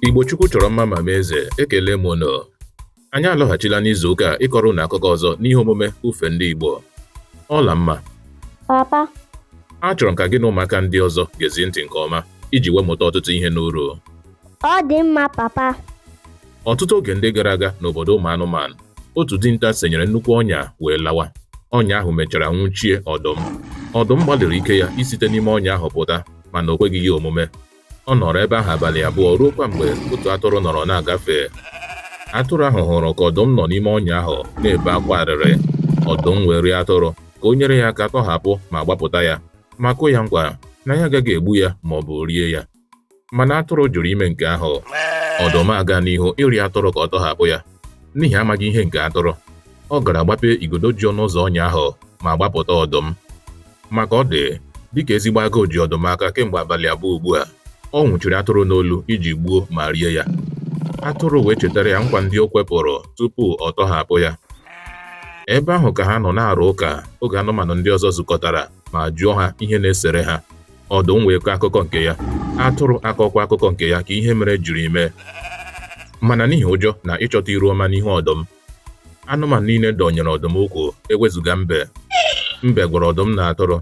Igbo Chukwu chọrọ mma ma mee eze, ekele m unu. Anyị alọghachila n'izu ụka ịkọrọ unu akụkọ ọzọ n'ihe omume ufe ndị Igbo. Ọla mma. Papa, Achọrọ m ka gị na ụmụaka ndị ọzọ gezie ntị nke ọma iji wee mụta ọtụtụ ihe n'uru. ọ dị mma papa. Ọtụtụ oge ndị gara aga n'obodo ụmụ anụmanụ, otu dinta senyere nnukwu ọnya wee lawa. Ọnya ahụ mechara nwụchie ọdụm. Ọdụm gbalịrị ike ya isite n'ime ọnya ahụ pụta, mana o kweghị ya omume. Ọ nọrọ ebe ahụ abalị abụọ ruokwa mgbe otu atụrụ nọrọ na-agafe. Atụrụ ahụ hụrụ ka ọdụm nọ n'ime ọnya ahụ na-ebe akwa arịrị. Ọdụm wee rịọ atụrụ ka o nyere ya aka tọhapụ ma gbapụta ya, ma kụ ya nkwa na ya agaghị egbu ya ma ọ bụ rie ya. Mana atụrụ jụrụ ime nke ahụ. Ọdụm aga n'ihu ịrịọ atụrụ ka ọ tọhapụ ya. N'ihi amaghị ihe nke atụrụ, ọ gara gbape igodo ji ọnụ ụzọ ọnya ahụ ma gbapụta ọdụm. Maka ọ dị dịka ezigbo agụụ ji ọdụm aka kemgbe abalị abụọ ugbu a. Ọ nwụchiri atụrụ n'olu iji gbuo ma rie ya. Atụrụ wee chetara ya nkwa ndị o kwepụrụ tupu ọ tọhapụ ya. Ebe ahụ ka ha nọ na-arụ ụka oge anụmanụ ndị ọzọ zukọtara ma jụọ ha ihe na-esere ha. Ọdụm wee kọọ akụkọ nke ya, atụrụ akọkwa akụkọ nke ya ka ihe mere jiri mee. Mana n'ihi ụjọ na ịchọta iru ọma n'ihu ọdụm, anụmanụ niile dọnyere ọdụm ụkwụ ewezuga mbe. Mbe gwara ọdụm na atụrụ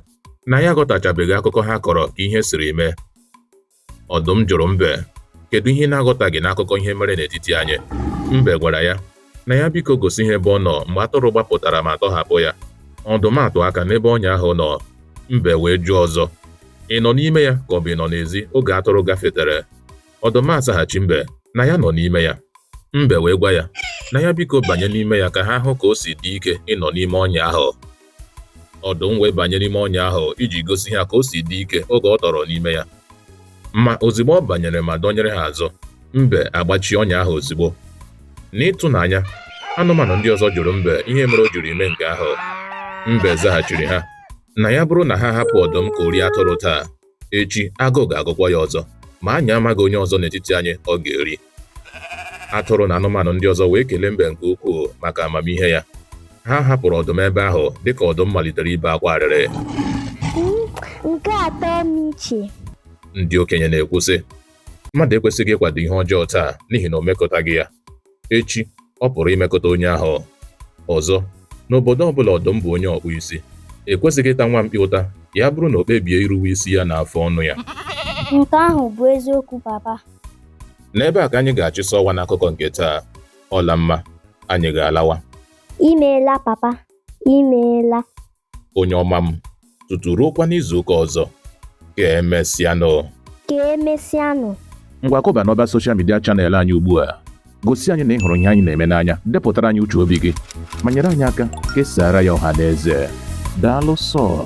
na ya aghọtachabeghị akụkọ ha kọrọ ka ihe siri mee. Ọdụm jụrụ mbe, kedu ihe na-aghọtaghị n'akụkọ ihe mere n'etiti anyị? Mbe gwara ya na ya biko gosi ihe ebe ọ nọ mgbe atụrụ gbapụtara ma tọhapụ ya. Ọdụm atụ aka n'ebe ọnya ahụ nọ. Mbe wee jụọ ọzọ, ị nọ n'ime ya ka ọ bụ ị nọ n'ezi oge atụrụ gafetere? Ọdụm asaghachi mbe na ya nọ n'ime ya. Mbe wee gwa ya na ya biko banye n'ime ya ka ha hụ ka o si dị ike ịnọ n'ime ọnya ahụ. Ọdụm wee banye n'ime ọnya ahụ iji gosi ha ka o si dị ike oge ọ tọrọ n'ime ya. Ma ozugbo ọ banyere ma dọnyere ha azụ, mbe agbachie ọnya ahụ ozugbo. N'ịtụnanya, anụmanụ ndị ọzọ jụrụ mbe ihe mere o jiri ime nke ahụ. Mbe zaghachiri ha na ya bụrụ na ha hapụ ọdụm ka o rie atụrụ taa, echi agụụ ga-agụkwa ya ọzọ, ma anyị amaghị onye ọzọ n'etiti anyị ọ ga-eri. Atụrụ na anụmanụ ndị ọzọ wee kelee mbe nke ukwuu maka amamihe ya. Ha hapụrụ ọdụm ebe ahụ dịka ọdụm malitere ibe akwa arịrị. Nke atọ m iche. Ndị okenye na-ekwu sị, mmadụ ekwesịghị ịkwado ihe ọjọọ taa n'ihi na o mekọtaghị ya. Echi ọ pụrụ imekọta onye ahụ. Ọzọ, n'obodo ọbụla ọdụm bụ onye ọkpụ isi, ekwesịghị ịta nwa mkpi ụta ya bụrụ na o kpebie iruwe isi ya n'afọ ọnụ ya. Nke ahụ bụ eziokwu papa. N'ebe a ka anyị ga-achịsa ọwa n'akụkọ nke taa. Ọla mma, anyị ga-alawa. Imeela papa, imeela. Onye ọma m, tutu ruokwa n'izu ụka ọzọ. Ka emesịanụ. Ka emesịanụ. Ngwa kọba n'ọba soshal midia chanel anyị ugbu a. Gosi anyị na ị hụrụ ihe anyị na-eme n'anya, depụtara anyị uche obi gị, ma nyere anyị aka kesara ya ọha na eze. Daalụ sọ.